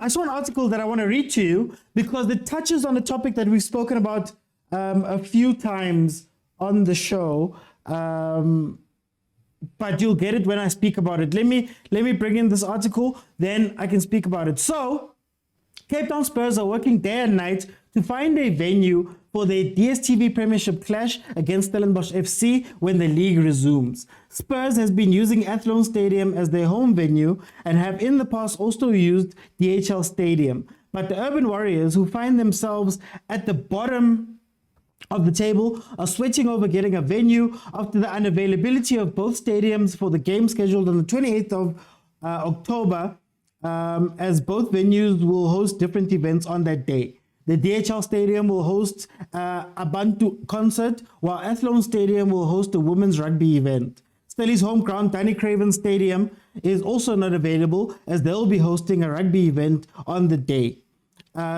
I saw an article that I want to read to you because it touches on a topic that we've spoken about a few times on the show. But you'll get it when I speak about it. Let me bring in this article, then I can speak about it. So, Cape Town Spurs are working day and night to find a venue for their DStv Premiership clash against Stellenbosch FC when the league resumes. Spurs has been using Athlone Stadium as their home venue and have in the past also used DHL Stadium. But the Urban Warriors, who find themselves at the bottom of the table, are sweating over getting a venue after the unavailability of both stadiums for the game scheduled on the 28th of October, as both venues will host different events on that day. The DHL Stadium will host a Bantu concert, while Athlone Stadium will host a women's rugby event. Stelly's home ground, Danny Craven Stadium, is also not available as they'll be hosting a rugby event on the day.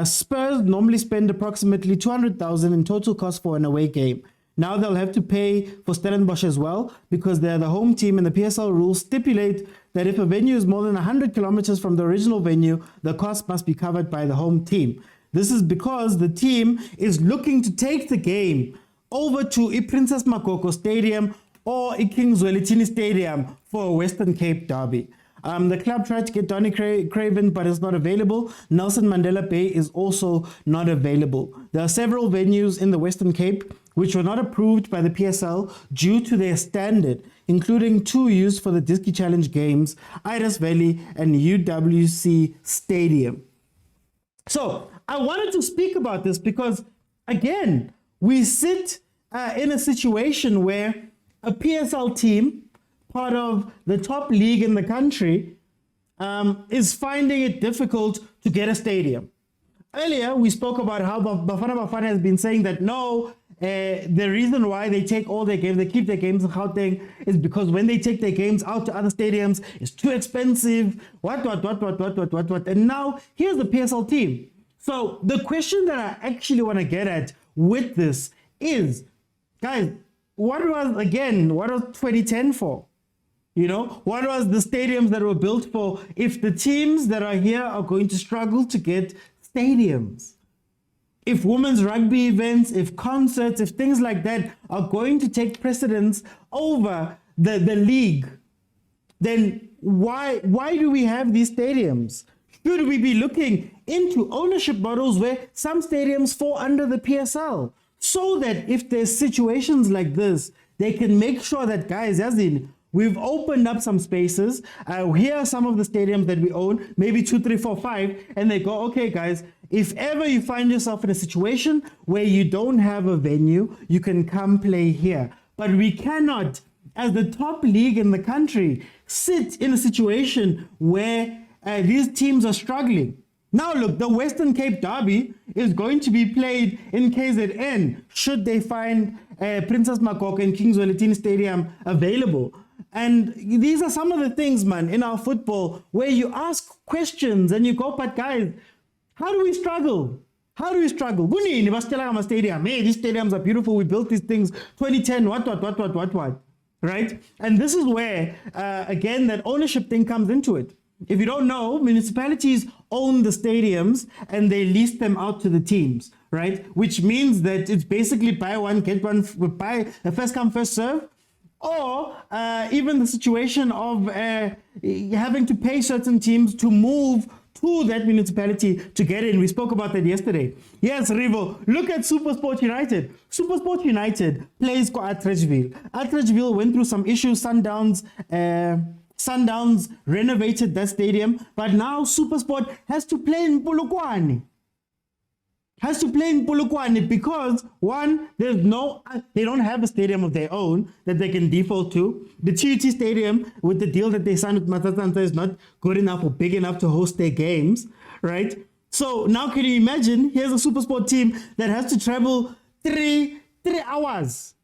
Spurs normally spend approximately 200,000 in total cost for an away game. Now they'll have to pay for Stellenbosch as well because they're the home team, and the PSL rules stipulate that if a venue is more than 100 kilometers from the original venue, the cost must be covered by the home team. This is because the team is looking to take the game over to Princess Makoko Stadium or King's Welitini Stadium for a Western Cape derby. The club tried to get Donny Craven, but it's not available. Nelson Mandela Bay is also not available. There are several venues in the Western Cape which were not approved by the PSL due to their standard, including 2 used for the Idiski Challenge games, Iris Valley and UWC Stadium. So I wanted to speak about this because, again, we sit in a situation where a PSL team, part of the top league in the country, is finding it difficult to get a stadium. Earlier, we spoke about how Bafana has been saying that no, the reason why they take all their games, they keep their games in Gauteng, is because when they take their games out to other stadiums, it's too expensive, what. And now, here's the PSL team. So, the question that I actually want to get at with this is, guys, what was 2010 for? You know, what was the stadiums that were built for if the teams that are here are going to struggle to get stadiums? If women's rugby events, if concerts, if things like that are going to take precedence over the league, then why do we have these stadiums? Should we be looking into ownership models where some stadiums fall under the PSL so that if there's situations like this, they can make sure that, guys, as in, we've opened up some spaces. Here are some of the stadiums that we own, maybe 2, 3, 4, 5, and they go, okay, guys, if ever you find yourself in a situation where you don't have a venue, you can come play here. But we cannot, as the top league in the country, sit in a situation where these teams are struggling. Now, look, the Western Cape Derby is going to be played in KZN should they find Princess Makoko and King's Welitini Stadium available. And these are some of the things, man, in our football where you ask questions and you go, but guys, how do we struggle? How do we struggle? Stadium. Hey, these stadiums are beautiful. We built these things 2010, what. Right? And this is where, again, that ownership thing comes into it. If you don't know, municipalities own the stadiums and they lease them out to the teams, right? Which means that it's basically buy one, get one, buy a first come, first serve. Or even the situation of having to pay certain teams to move to that municipality to get in. We spoke about that yesterday. Yes, Rivo, look at SuperSport United. SuperSport United plays for Atteridgeville. Atteridgeville went through some issues. Sundowns renovated that stadium, but now SuperSport has to play in Polokwane. Because one, they don't have a stadium of their own that they can default to. The TUT Stadium, with the deal that they signed with Matatanta, is not good enough or big enough to host their games, right? So now can you imagine, here's a SuperSport team that has to travel 3 hours.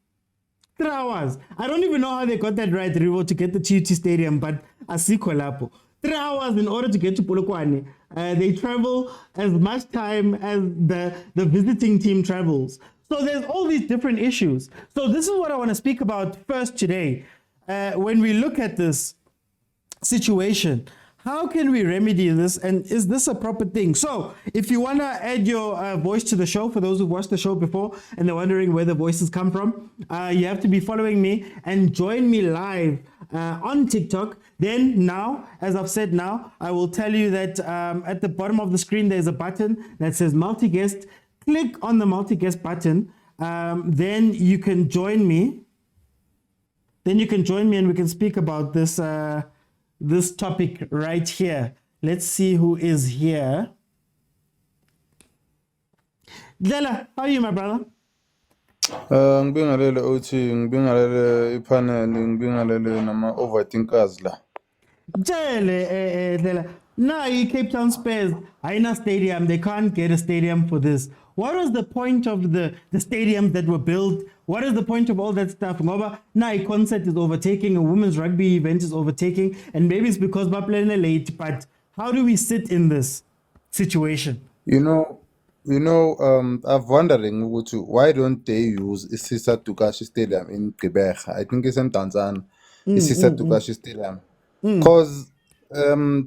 3 hours. I don't even know how they got that right, Rivo, to get the TUT Stadium, but asikho lapho. 3 hours in order to get to Polokwane. They travel as much time as the visiting team travels. So there's all these different issues. So this is what I want to speak about first today. When we look at this situation, how can we remedy this, and is this a proper thing? So if you want to add your voice to the show, for those who've watched the show before and they're wondering where the voices come from, you have to be following me and join me live on TikTok. Then now, as I've said now, I will tell you that at the bottom of the screen there's a button that says multi-guest. Click on the multi-guest button, then you can join me. Then you can join me and we can speak about this this topic right here. Let's see who is here. Dlela, how are you, my brother? Ngibingelele uthi ngibingelele ipanel ngibingelele nama overthinkers la. Dlela, now Cape Town Spurs, Aina Stadium, they can't get a stadium for this. What was the point of the stadiums that were built? What is the point of all that stuff? Now a concert is overtaking, a women's rugby event is overtaking, and maybe it's because we're playing late, but how do we sit in this situation? I've wondering why don't they use Isisa Tukashi Stadium in Quebec? I think it's in Tanzania. Isisa Tukashi Stadium. Because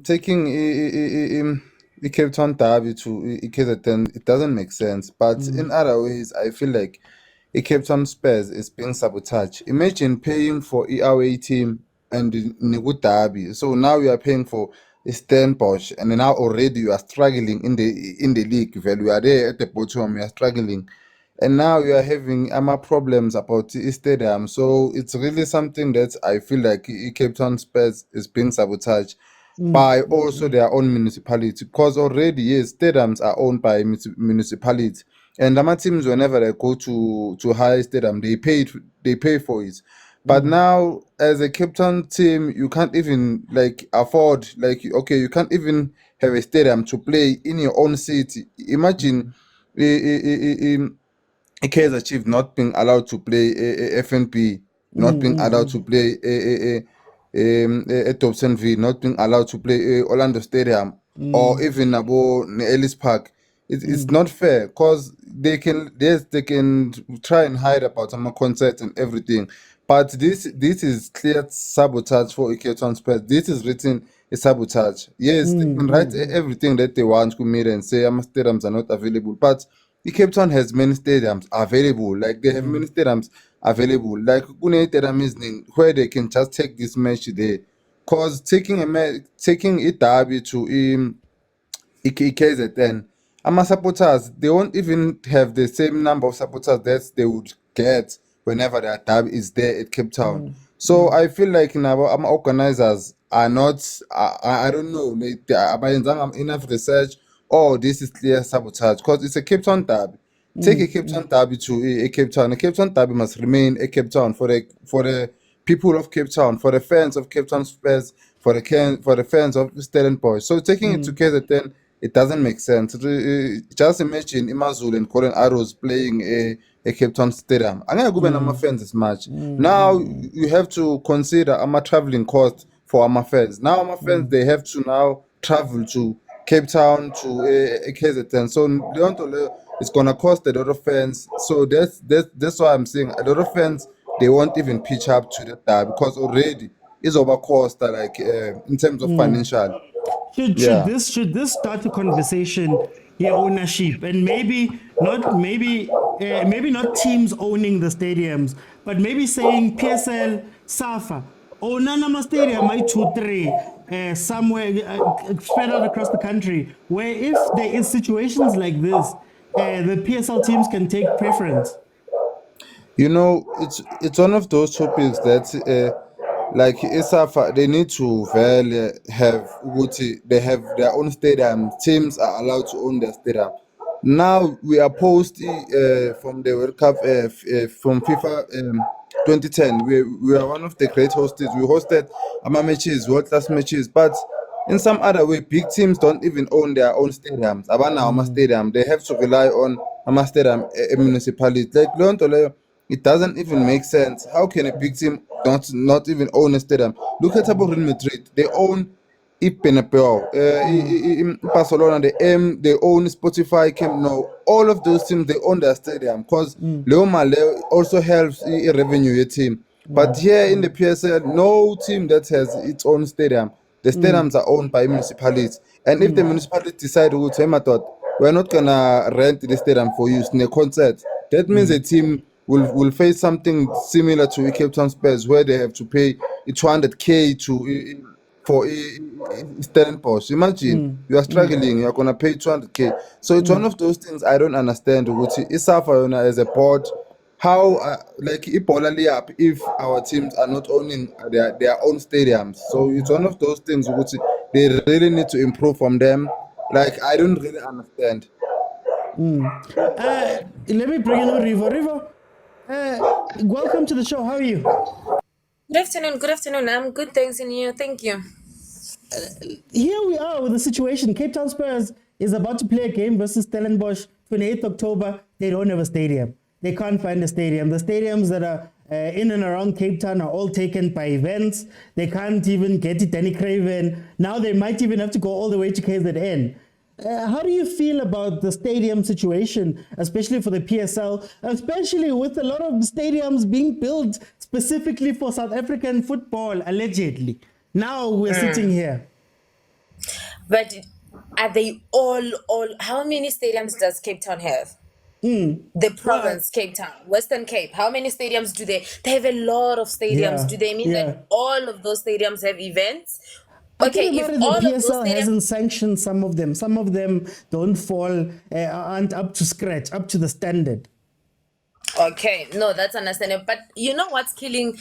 taking the Cape Town Derby to KZN, it doesn't make sense. But in other ways, I feel like the Cape Town Spurs is being sabotaged. Imagine paying for the away team and the Derby. So now you are paying for Stellenbosch, and now already you are struggling in the league. Well, you are there at the bottom, you are struggling. And now you are having problems about the stadium. So it's really something that I feel like Cape Town Spurs is being sabotaged by also their own municipality, because already yes, stadiums are owned by municipalities, and the teams, whenever they go to high stadium, they pay for it. But now as a Cape Town team, you can't even afford, you can't even have a stadium to play in your own city. Imagine Kaizer Chiefs not being allowed to play FNP, not being allowed to play Dobsonville, not being allowed to play Orlando Stadium, or even Ellis Park. It's not fair, because they can try and hide about some concerts and everything, but this is clear sabotage for Cape Town Spurs. This is written a sabotage. Yes, they can write everything that they want to me and say stadiums are not available, but the Cape Town has many stadiums available. Like they have many stadiums available. Like Stadium is where they can just take this match there. Cause taking a derby to KZN, my supporters, they won't even have the same number of supporters that they would get whenever their derby is there at Cape Town. So I feel like now organizers are not. I don't know. They are enough research. Oh, this is clear sabotage, because it's a Cape Town derby. Take a Cape Town derby to a Cape Town. A Cape Town derby must remain a Cape Town for the people of Cape Town, for the fans of Cape Town Spurs, for the fans of Stellenbosch. So taking it together, then it doesn't make sense. Just imagine Imazulu and Colin Arrows playing a Cape Town stadium. I'm gonna go by fans as much. Now you have to consider traveling cost for our fans. Now our fans, they have to now travel to Cape Town to KZN. So it's gonna cost a lot of fans. So that's why I'm saying a lot of fans, they won't even pitch up to that because already it's overcost in terms of financial. Should this start a conversation here, ownership, and maybe not teams owning the stadiums, but maybe saying PSL, SAFA, Onanama Stadium, I 2-3, somewhere spread out across the country, where if there is situations like this, the PSL teams can take preference. It's one of those topics that like ISAFA, they need to they have their own stadium. Teams are allowed to own their stadium. Now we are post from the World Cup from FIFA 2010. We are one of the great hosts. We hosted matches, world-class matches, but in some other way, big teams don't even own their own stadiums. Abana stadium, they have to rely on a stadium, a municipality. Like it doesn't even make sense. How can a big team not even own a stadium? Look at Real Madrid. They own Barcelona, they own Spotify, Camp Nou. All of those teams, they own their stadium because Leo Male also helps revenue your team. But here in the PSL, no team that has its own stadium. The stadiums are owned by municipalities. And if the municipality decide, hey, we're not going to rent the stadium for you, in a concert, that means the team will face something similar to Cape Town Spurs, where they have to pay 200K for Stellenbosch. Imagine you are struggling, you're gonna pay 200K. So it's one of those things I don't understand. Which is as a board, how like if our teams are not owning their own stadiums. So it's one of those things which they really need to improve from them. Like I don't really understand. Let me bring in Rivo. Rivo, welcome to the show. How are you? Good afternoon. Good afternoon. I'm good, thanks, and you. Thank you. Here we are with the situation. Cape Town Spurs is about to play a game versus Stellenbosch, 28th October. They don't have a stadium. They can't find a stadium. The stadiums that are in and around Cape Town are all taken by events. They can't even get it Danny Craven. Now they might even have to go all the way to KZN. How do you feel about the stadium situation, especially for the PSL, especially with a lot of stadiums being built specifically for South African football, allegedly? Now we're sitting here. But are they all, how many stadiums does Cape Town have? The province, Cape Town, Western Cape. How many stadiums do they? They have a lot of stadiums. Do they mean that all of those stadiums have events? Okay, if all of those PSL hasn't sanctioned some of them don't fall, aren't up to scratch, up to the standard. Okay, no, that's understandable. But what's killing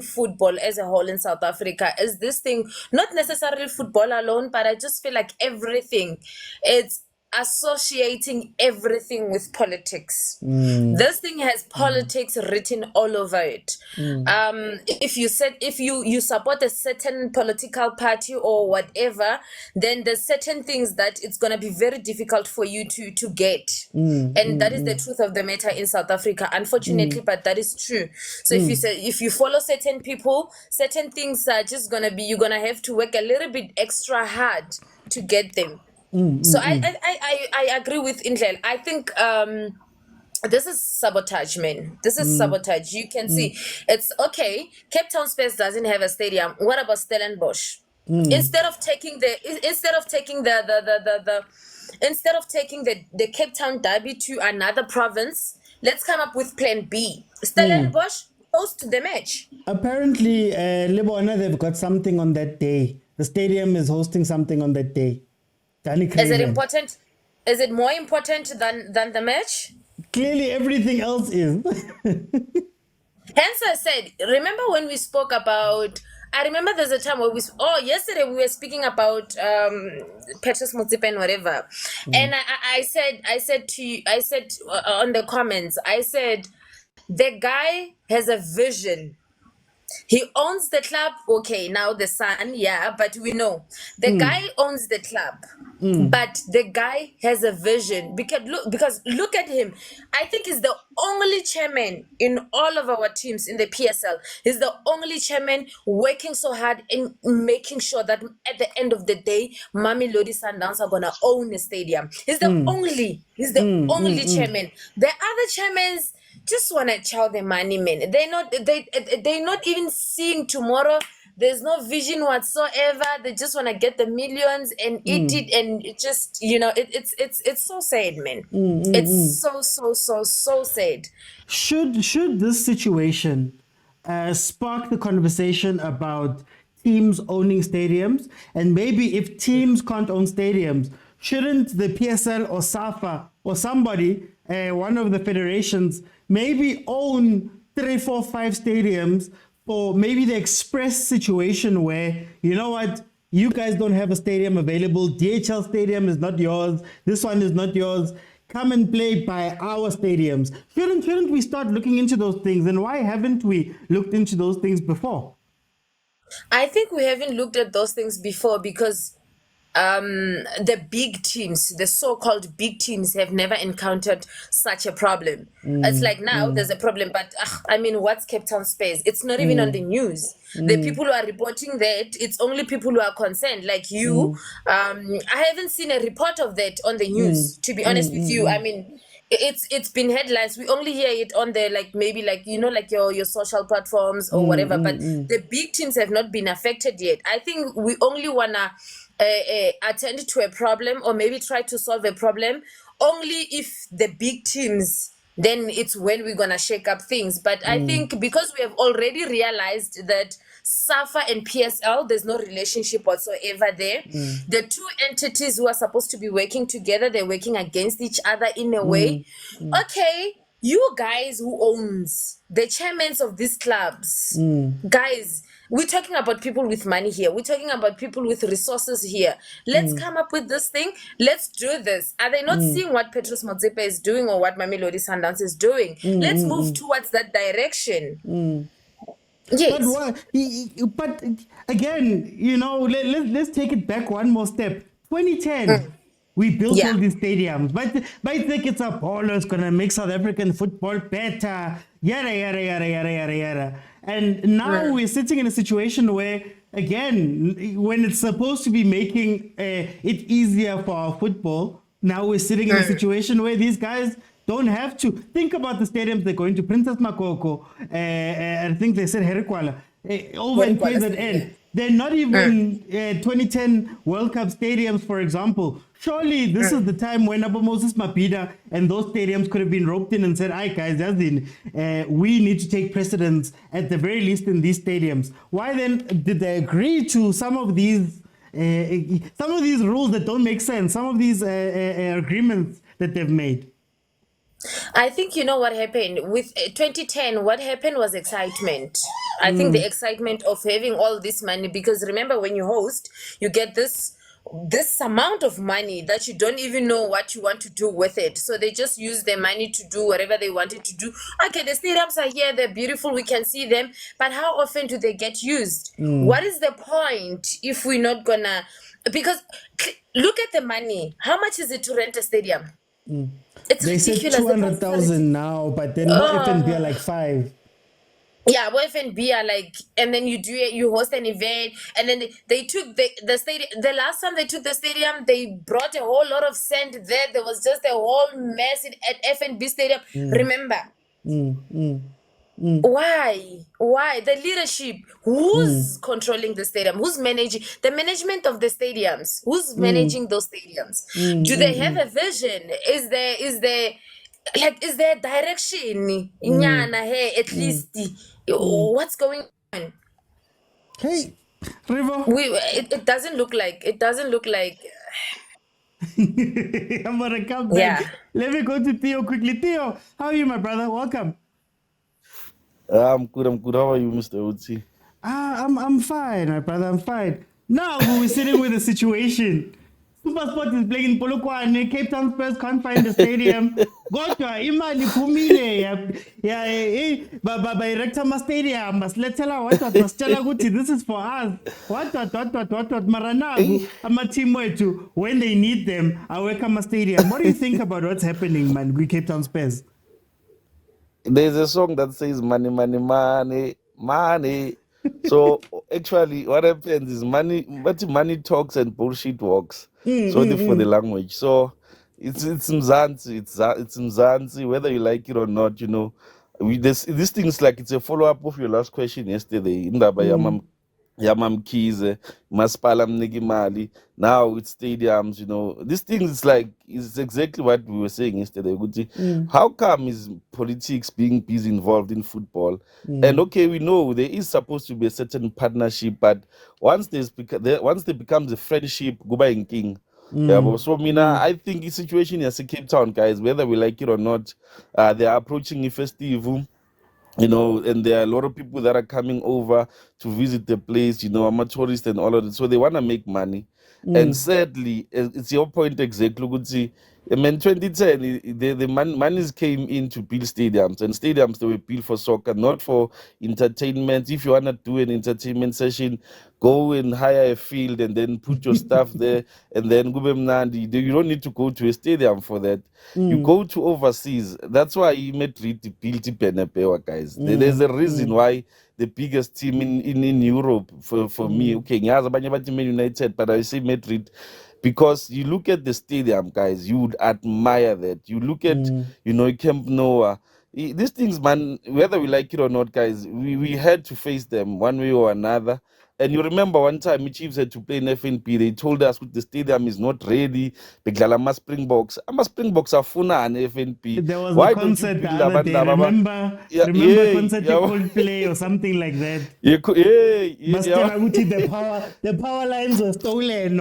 football as a whole in South Africa is this thing, not necessarily football alone, but I just feel like everything, it's associating everything with politics. This thing has politics written all over it. If you support a certain political party or whatever, then there's certain things that it's gonna be very difficult for you to get. And that is the truth of the matter in South Africa, unfortunately, but that is true. So if you follow certain people, certain things are just gonna be, you're gonna have to work a little bit extra hard to get them. So I agree with Indlel. I think this is sabotage, man. This is sabotage. You can see it's okay. Cape Town Spurs doesn't have a stadium. What about Stellenbosch? Instead of taking the Cape Town derby to another province, let's come up with Plan B. Stellenbosch host the match. Apparently, Lebona, they've got something on that day. The stadium is hosting something on that day. Is it important? Is it more important than the match? Clearly, everything else is. Hence, I said, remember when we spoke about? I remember there's a time where yesterday we were speaking about Patrice, Motsepe and whatever, and I said on the comments, I said the guy has a vision. He owns the club. Okay, now the son, but we know the guy owns the club, but the guy has a vision because look at him. I think he's the only chairman in all of our teams in the PSL. He's the only chairman working so hard in making sure that at the end of the day, mamelodi Sundowns are gonna own a stadium. He's the only chairman. The other chairmen just want to chow the money, man. They're not even seeing tomorrow. There's no vision whatsoever. They just want to get the millions and eat it, and it just it's so sad, man. It's so sad. Should this situation spark the conversation about teams owning stadiums, and maybe if teams can't own stadiums, shouldn't the PSL or SAFA or somebody, one of the federations, maybe own 3, 4, 5 stadiums for maybe the express situation where, you know what, you guys don't have a stadium available, DHL stadium is not yours, this one is not yours, come and play by our stadiums. Shouldn't we start looking into those things, and why haven't we looked into those things before? I think we haven't looked at those things before because the big teams, the so-called big teams, have never encountered such a problem. It's like now there's a problem, but what's Cape Town Spurs? It's not even on the news. The people who are reporting that, it's only people who are concerned, like you. I haven't seen a report of that on the news, to be honest with you. it's been headlines. We only hear it on the like maybe like like your social platforms or whatever. But the big teams have not been affected yet. I think we only wanna attend to a problem or maybe try to solve a problem only if the big teams. Then it's when we're gonna shake up things. But I think because we have already realized that SAFA and PSL, there's no relationship whatsoever there. The two entities who are supposed to be working together, they're working against each other in a way. Okay, you guys who owns the chairmen of these clubs, guys, we're talking about people with money here. We're talking about people with resources here. Let's come up with this thing. Let's do this. Are they not seeing what Patrice Motsepe is doing or what Mamelodi Sundowns is doing? Let's move towards that direction. Yes. But what? But again, let's take it back one more step. 2010, we built all these stadiums. But I think it's Apollo. It's gonna make South African football better. Yada yada yada yada yada yada. And now we're sitting in a situation where, again, when it's supposed to be making it easier for our football, now we're sitting in a situation where these guys don't have to. Think about the stadiums they're going to. Princess Makoko, I think they said Herikwala, over in KZN. They're not even 2010 World Cup stadiums, for example. Surely this is the time when Abu Moses Mapida and those stadiums could have been roped in and said, "Aye, guys, we need to take precedence at the very least in these stadiums." Why then did they agree to some of these rules that don't make sense? Some of these agreements that they've made. I think you know what happened with 2010. What happened was excitement. I think the excitement of having all this money, because remember when you host, you get this amount of money that you don't even know what you want to do with it. So they just use their money to do whatever they wanted to do. Okay, the stadiums are here, they're beautiful, we can see them, but how often do they get used? What is the point if we're not gonna? Because look at the money. How much is it to rent a stadium? It's They said ridiculous. 200,000 now, but then FNB are like 5. Yeah, FNB are like, and then you host an event, and then they took the stadium. The last time they took the stadium, they brought a whole lot of sand there. There was just a whole mess at FNB Stadium. Remember? Why the leadership? Who's controlling the stadium? Who's managing the management of the stadiums? Who's managing those stadiums? Do they have a vision? Is there a direction? Nyana, hey, at least what's going on? Hey, River. It doesn't look like I'm gonna come back. Yeah. Let me go to Theo quickly. Theo, how are you, my brother? Welcome. I'm good. How are you, Mr. Uti? I'm fine, my brother. I'm fine. Now we're sitting with a situation. SuperSport is playing in Polokwane. Cape Town Spurs can't find the stadium. Godwa, imali kumile ya baba erector ma stadium. Masletela what masitshela ukuthi this is for us. What maranagu ama team wethu when they need them aweka ma stadium. What do you think about what's happening, man? We Cape Town Spurs. There's a song that says money, money, money, money. So actually, what happens is money talks and bullshit walks. Sorry for the language. So it's Mzansi, it's Mzansi, whether you like it or not. This thing's like it's a follow up of your last question yesterday. Kaizer, Maspala mniki mali. Now it's stadiums, This thing is exactly what we were saying yesterday. How come is politics being involved in football? And okay, we know there is supposed to be a certain partnership, but once there becomes a friendship, go by in king. So I think the situation is in Cape Town, guys, whether we like it or not, they are approaching a festival. And there are a lot of people that are coming over to visit the place, I'm a tourist and all of that. So they want to make money. And sadly, it's your point exactly. I mean, 2010, the monies came in to build stadiums, and stadiums they were built for soccer, not for entertainment. If you want to do an entertainment session, go and hire a field and then put your stuff there, and then go Mnandi. You don't need to go to a stadium for that. You go to overseas. That's why Madrid built Benapewa, guys. There's a reason why the biggest team in Europe for me, okay, Man United, but I say Madrid. because you look at the stadium, guys, you would admire that. You look at, Camp Noah. These things, man, whether we like it or not, guys, we had to face them one way or another. And you remember one time, Chiefs had to play in FNP. They told us the stadium is not ready. Beglala Springboks. Springboks are funa and FNP. There was Why a don't you concert the build other day. Remember concert Coldplay or something like that. The power lines were stolen.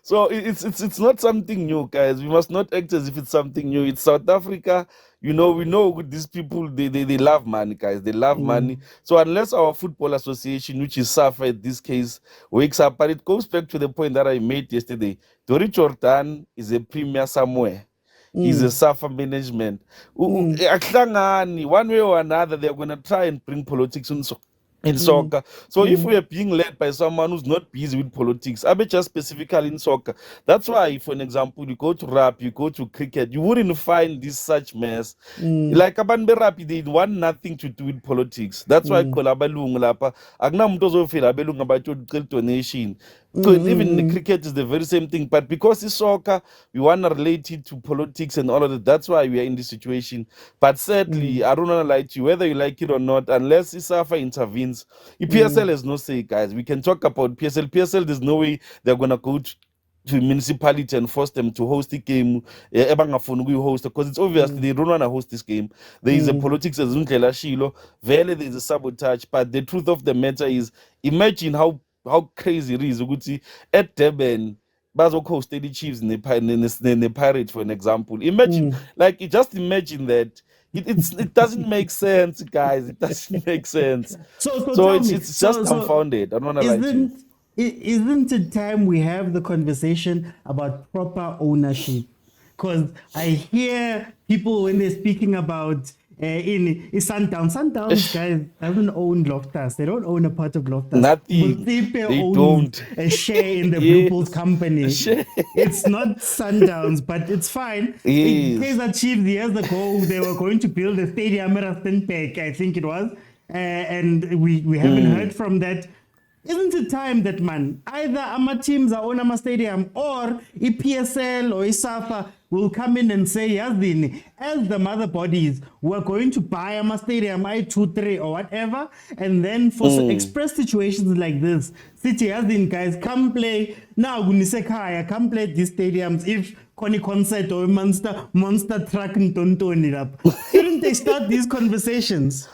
So it's not something new, guys. We must not act as if it's something new. It's South Africa. We know these people, they love money, guys. They love money. So unless our football association, which is SAFA in this case, wakes up, but it goes back to the point that I made yesterday. Jordaan is a premier somewhere. He's a SAFA management. One way or another, they're going to try and bring politics in soccer. So if we are being led by someone who's not busy with politics, I bet just specifically in soccer. That's why, for an example, you go to rap, you go to cricket, you wouldn't find this such mess. Like Abanbe rap, they want nothing to do with politics. That's why Kolabalung Lapa, Agnamtozofila Belung about your donation. Even in cricket is the very same thing, but because it's soccer, we want to relate it to politics and all of that. That's why we are in this situation. But sadly, I don't want to lie to you, whether you like it or not, unless ISAFA intervenes. PSL has no say, guys. We can talk about PSL. PSL, there's no way they're going to go to municipality and force them to host the game. Because it's obviously they don't want to host this game. There is a politics as Shilo. There is a sabotage. But the truth of the matter is, imagine how crazy it is. At Durban, host the Chiefs in the Pirates, for an example. Imagine, just imagine that. It doesn't make sense, guys. It doesn't make sense. So it's just confounded. I don't want to lie to you. Isn't it time we have the conversation about proper ownership? Because I hear people when they're speaking about in Sundowns, guys, doesn't own Loftus. They don't own a part of Loftus. Nothing. Motsepe They owns don't. a share in the Blue Bulls company. It's not Sundowns, but it's fine. In Kaizer Chiefs years ago, they were going to build a stadium at Rustenburg, I think it was, and we haven't heard from that. Isn't it time that, man, either our teams are on our stadium or EPSL or ISAFA will come in and say, Yazini, as the mother bodies, we're going to buy our stadium, I-2-3 or whatever, and then for express situations like this, City Yazini, guys, come play, now Gunisekaya, come play these stadiums if Koni concert or monster truck and don't it up. Shouldn't they start these conversations?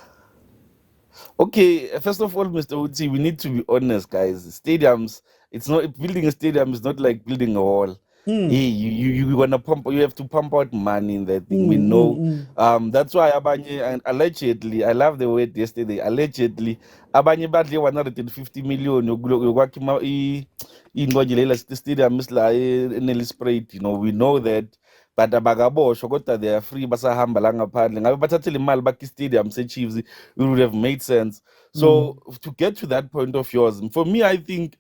Okay, first of all, Mr. Uti, we need to be honest, guys. Stadiums, it's not building a stadium is not like building a wall. Hey, you wanna pump, you have to pump out money in that thing. We know. That's why Abanye, and allegedly, I love the word yesterday. Allegedly, Abanye badly 150 million. The stadium is like nearly sprayed. We know that. But abagabo shokota they are free basahamba langa phandle ngabe bathathele imali bakhi stadium se Chiefs, it would have made sense. So to get to that point of yours, for me, I think,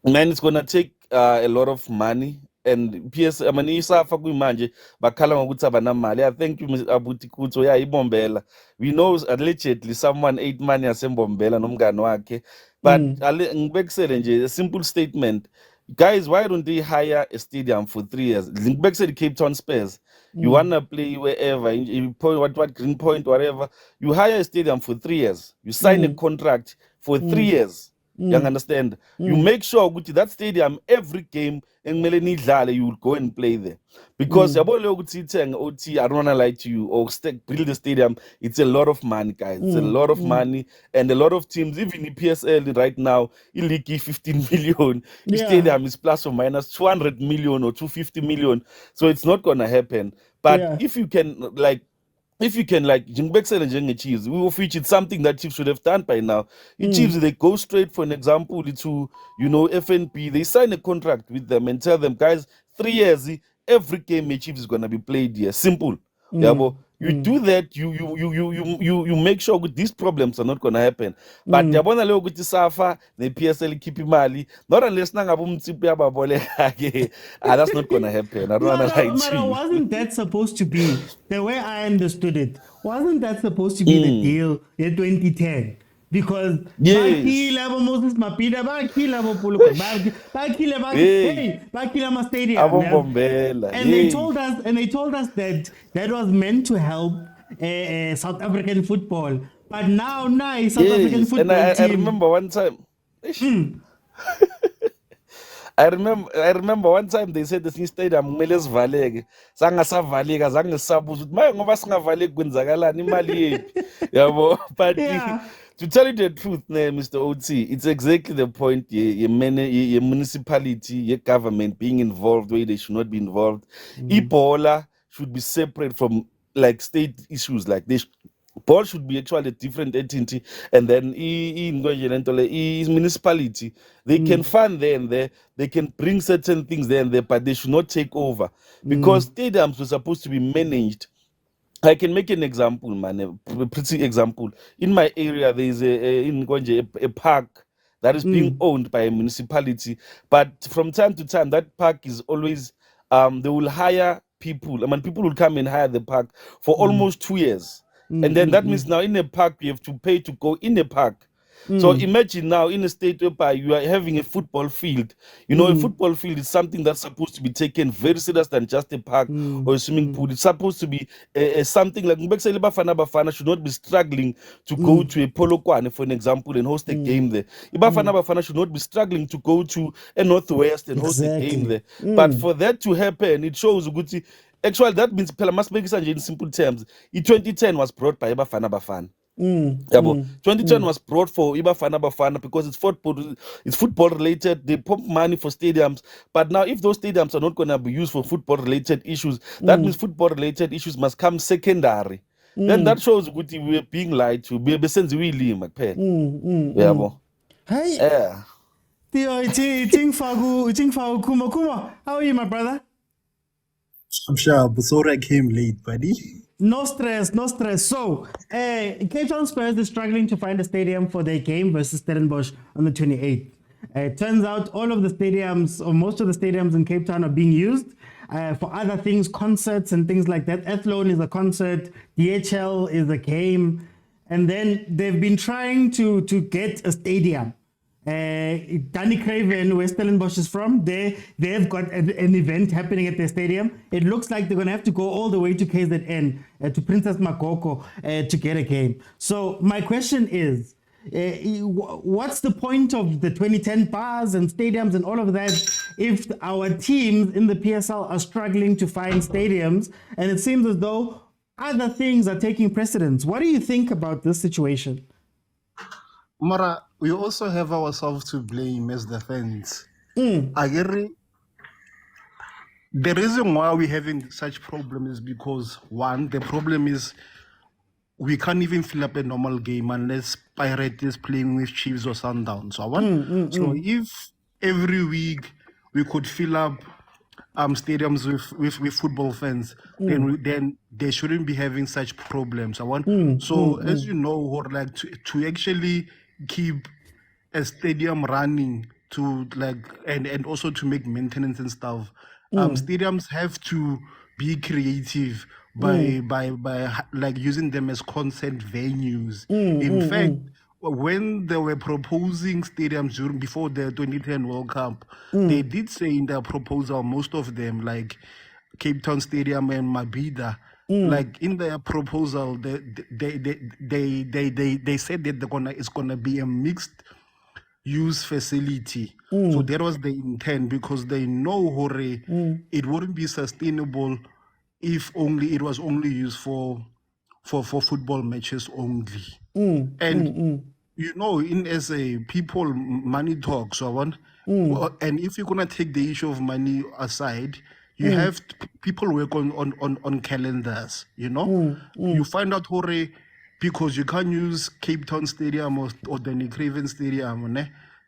man, it's gonna take a lot of money. And PS ISAFA manje bakhala ngokuthi abanamali. I thank you, Mr. Abuti Kutso. Yeah, ibombela. We know allegedly someone ate money asembombela nomngane wakhe. But ngibekisele nje a simple statement. Guys, why don't they hire a stadium for 3 years? Back said Cape Town Spurs. You wanna play wherever, in point, what Green Point, whatever. You hire a stadium for 3 years. You sign a contract for 3 years. You understand? You make sure that stadium every game in Melanie you will go and play there. Because I don't wanna lie to you, or build the stadium, it's a lot of money, guys. It's a lot of money, and a lot of teams, even in PSL right now, iliki 15 million. The stadium is plus or minus 200 million or 250 million. So it's not gonna happen. But if you can Jingbexel and Chiefs, we will feature something that Chiefs should have done by now. The Chiefs, they go straight, for an example, to FNP. They sign a contract with them and tell them, guys, 3 years, every game Chiefs is gonna be played here. Simple. Yeah, but you do that, you make sure these problems are not gonna happen. But yabona leo ukuthi SAFA, the PSL keep imali, not unless Motsepe ababole. That's not gonna happen. I don't wanna lie to you. Wasn't that supposed to be the way I understood it? Wasn't that supposed to be the deal in 2010? Because Yes. bakila abo Moses Mapida, bakila abo Puluka, bakila Hey. bakila ma stadium. Yeah? Komphela. And they told us that that was meant to help South African football. But now South African Yes, and football I team. remember one time. I remember one time they said this new stadium kumele sivaleke. Sangasavaleka, zange sisabuza ukuthi maye ngoba singavaleki kwenzakalani imali yethu. Yabo, but Yeah. to tell you the truth, Mr. OT, it's exactly the point. Your municipality, your government being involved where they should not be involved. Ebola should be separate from like state issues. Like this, ball should be actually a different entity, and then in municipality they can fund there and there. They can bring certain things there and there, but they should not take over because stadiums were supposed to be managed. I can make an example, man, a pretty example. In my area, there is a park that is being owned by a municipality, but from time to time, that park is always, they will hire people. I mean, people will come and hire the park for almost 2 years. And then that means now in a park, you have to pay to go in a park. So imagine now in a state whereby you are having a football field. You know, a football field is something that's supposed to be taken very serious than just a park or a swimming pool. It's supposed to be something like Bafana should not be struggling to go to a Polokwane, for an example, and host a game there. Bafana should not be struggling to go to a Northwest and host a game there. But for that to happen, it shows Uguti. Actually, that means Pela must make it in simple terms. In 2010 was brought by Bafana. 2010 was brought for Bafana because it's football related. They pump money for stadiums, but now if those stadiums are not going to be used for football related issues, that means football related issues must come secondary. Then that shows we're being lied to. Hey, Yeah. Theo, Fagu Kuma. How are you, my brother? I'm sure, sorry I came late, buddy. No stress. So, Cape Town Spurs is struggling to find a stadium for their game versus Stellenbosch on the 28th. It turns out all of the stadiums, or most of the stadiums in Cape Town, are being used for other things, concerts and things like that. Athlone is a concert, DHL is a game, and then they've been trying to get a stadium. Danny Craven, where Stellenbosch is from, they've got an event happening at their stadium. It looks like they're going to have to go all the way to KZN, to Princess Makoko, to get a game. So my question is, what's the point of the 2010 bars and stadiums and all of that if our teams in the PSL are struggling to find stadiums, and it seems as though other things are taking precedence? What do you think about this situation? Mara, we also have ourselves to blame as the fans. The reason why we're having such problem is because, one, the problem is we can't even fill up a normal game unless Pirate is playing with Chiefs or Sundowns. So if every week we could fill up stadiums with football fans, then they shouldn't be having such problems. As you know, or like to actually keep a stadium running to like and also to make maintenance and stuff, stadiums have to be creative by like using them as concert venues. In fact, when they were proposing stadiums before the 2010 World Cup, they did say in their proposal, most of them, like Cape Town Stadium and Mabhida, like in their proposal, they said that it's gonna be a mixed use facility. So that was the intent, because they know it wouldn't be sustainable if only it was only used for football matches only. And you know, in SA, people money talks. And if you're gonna take the issue of money aside, you have people work on calendars. You know, you find out because you can't use Cape Town Stadium or the Craven Stadium.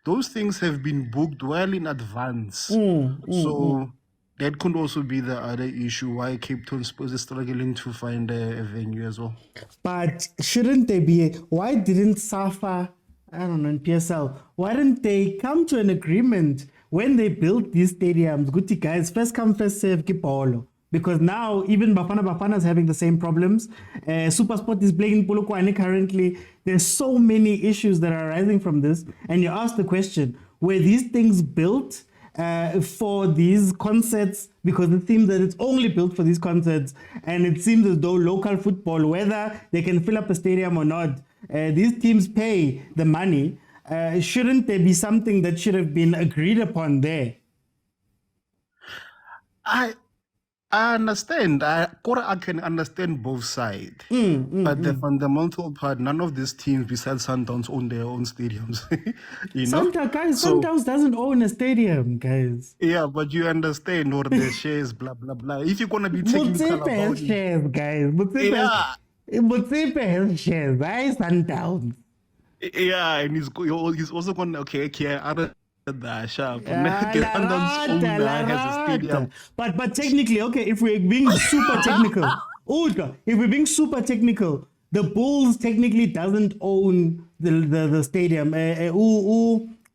Those things have been booked well in advance. So that could also be the other issue why Cape Town Spurs is struggling to find a venue as well. But shouldn't they be? Why didn't SAFA, I don't know, in PSL, why didn't they come to an agreement when they built these stadiums? Good guys, first come, first serve, Kipolo. because now even Bafana is having the same problems. Supersport is playing in Polokwane currently. There's so many issues that are arising from this. And you ask the question, were these things built for these concerts? Because it seems that it's only built for these concerts. And it seems as though local football, whether they can fill up a stadium or not, these teams pay the money. Shouldn't there be something that should have been agreed upon there? I understand. I can understand both sides. But the fundamental part, none of these teams besides Sundowns own their own stadiums. You know? Sundowns doesn't own a stadium, guys. Yeah, but you understand, or the shares, blah, blah, blah. If you're going to be technical Motsepe about has it. shares, guys. Yeah. Motsepe has shares. Why Sundowns? Yeah, and he's also going to, okay, other than that, sharp. The La Sundowns owner has a rata. stadium. But technically, okay, if we're being super technical, if we're being super technical, the Bulls technically doesn't own the stadium.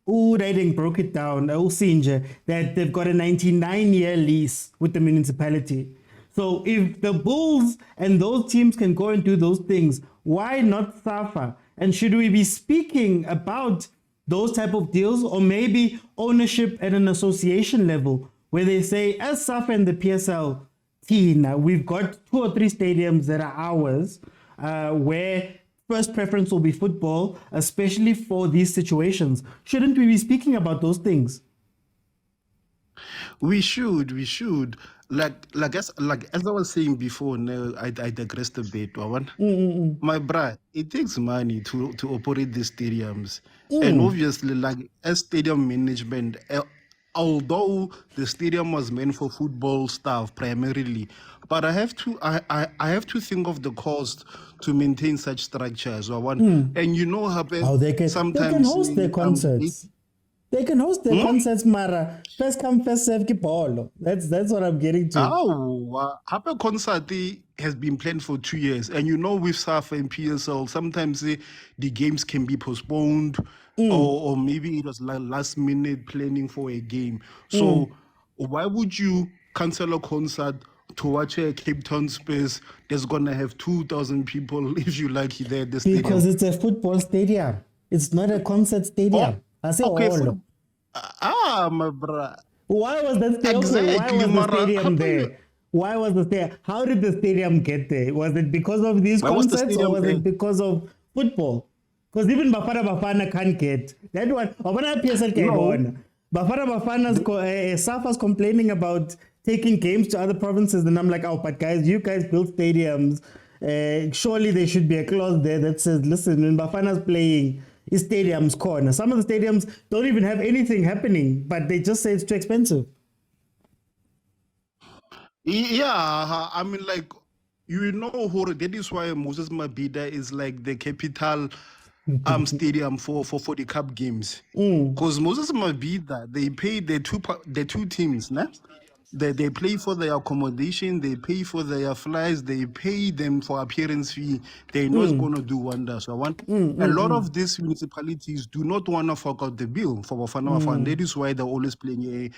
Writing broke it down. Sinja, that they've got a 99-year lease with the municipality. So if the Bulls and those teams can go and do those things, why not SAFA? And should we be speaking about those type of deals, or maybe ownership at an association level, where they say, as SAFA and the PSL, Tina, we've got 2 or 3 stadiums that are ours, where first preference will be football, especially for these situations. Shouldn't we be speaking about those things? We should. As I was saying before, no, I digressed a bit. My brother, it takes money to operate these stadiums. And obviously, like as stadium management, although the stadium was meant for football stuff primarily, but I have to think of the cost to maintain such structures. And you know how they can host their concerts. They can host their concerts, Mara. First come, first serve, Kipolo. That's what I'm getting to. Happy concert has been planned for 2 years. And you know, with SAFA and PSL, sometimes the games can be postponed, or maybe it was last minute planning for a game. So why would you cancel a concert to watch a Cape Town Spurs that's going to have 2,000 people, if you like, there at the stadium? Because it's a football stadium. It's not a concert stadium. I say my brother. Why was that stadium? Exactly, Why was the stadium there? Why was the stadium? How did the stadium get there? Was it because of these concerts, or was it because of football? Because even Bafana can't get that one. Bafana's Safa's complaining about taking games to other provinces, and I'm like, but guys, you guys built stadiums. Surely there should be a clause there that says, listen, when Bafana's playing, his stadium's corner. Some of the stadiums don't even have anything happening, but they just say it's too expensive. Yeah, I mean, like, you know, that is why Moses Mabhida is like the capital stadium for the cup games. Because Moses Mabhida, they pay the two teams, nah? They pay for their accommodation, they pay for their flights, they pay them for appearance fee. They know it's going to do wonders. A lot of these municipalities do not want to fork out the bill for Bafana Bafana. That is why they're always playing here.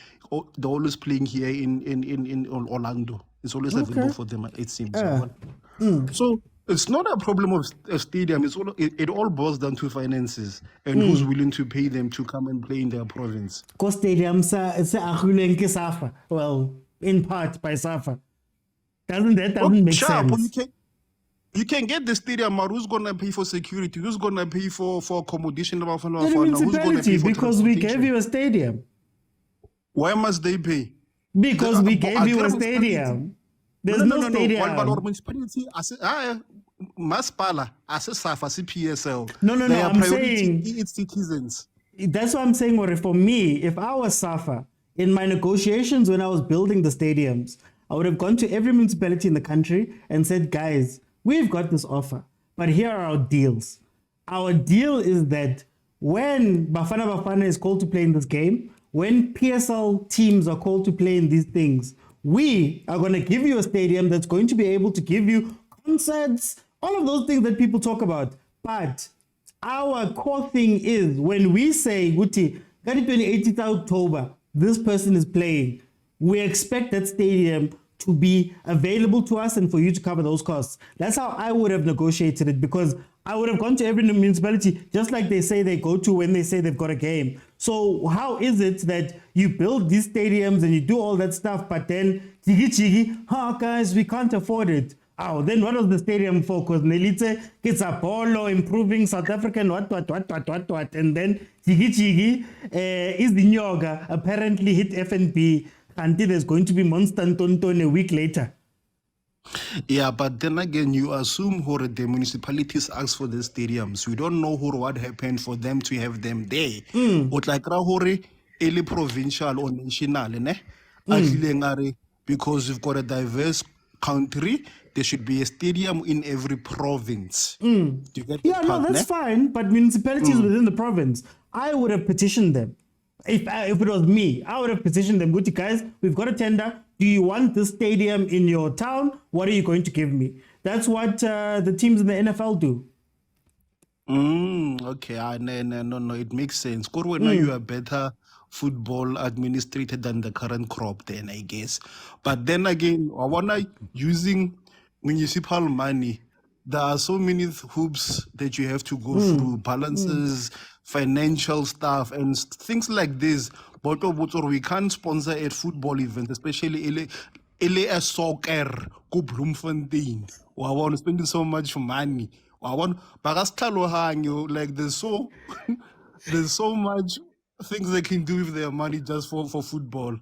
They're always playing here in Orlando. It's always available for them, it seems. So it's not a problem of a stadium. It all boils down to finances and who's willing to pay them to come and play in their province. Because stadiums are SAFA. Well, in part by SAFA. Doesn't make sense? You can get the stadium, but who's going to pay for security? Who's going to pay for accommodation? The municipality, because we gave you a stadium. Why must they pay? Because we gave you a stadium. There's no stadium. But municipality, Maspala, as a SAFA, PSL. No, I'm saying its citizens. That's what I'm saying. Or for me, if I was SAFA, in my negotiations when I was building the stadiums, I would have gone to every municipality in the country and said, guys, we've got this offer, but here are our deals. Our deal is that when Bafana is called to play in this game, when PSL teams are called to play in these things, we are going to give you a stadium that's going to be able to give you concerts, all of those things that people talk about. But our core thing is when we say, Guti, 28th October, this person is playing, we expect that stadium to be available to us and for you to cover those costs. That's how I would have negotiated it, because I would have gone to every municipality, just like they say they go to when they say they've got a game. So how is it that you build these stadiums and you do all that stuff, but then guys, we can't afford it. Oh, then what was the stadium for? Because Nelite gets Apollo improving South African what. And then is the Nyoga apparently hit FNB until there's going to be Monster Tonton a week later. Yeah, but then again, you assume who the municipalities ask for the stadiums. We don't know who what happened for them to have them there. But like Rahore, early provincial or national, because you've got a diverse country, there should be a stadium in every province. Do you get Yeah, that no, part, that's fine. But municipalities within the province, I would have petitioned them. If it was me, I would have petitioned them. Good, guys, we've got a tender. Do you want this stadium in your town? What are you going to give me? That's what the teams in the NFL do. Okay, no, it makes sense. Now you are better football administrator than the current crop then, I guess. But then again, I wanna using municipal money. There are so many hoops that you have to go through, balances, financial stuff, and things like this. But we can't sponsor at football events, especially LA soccer, go Bloemfontein. I want to spend so much money. I want, like there's so there's so much things they can do with their money just for football.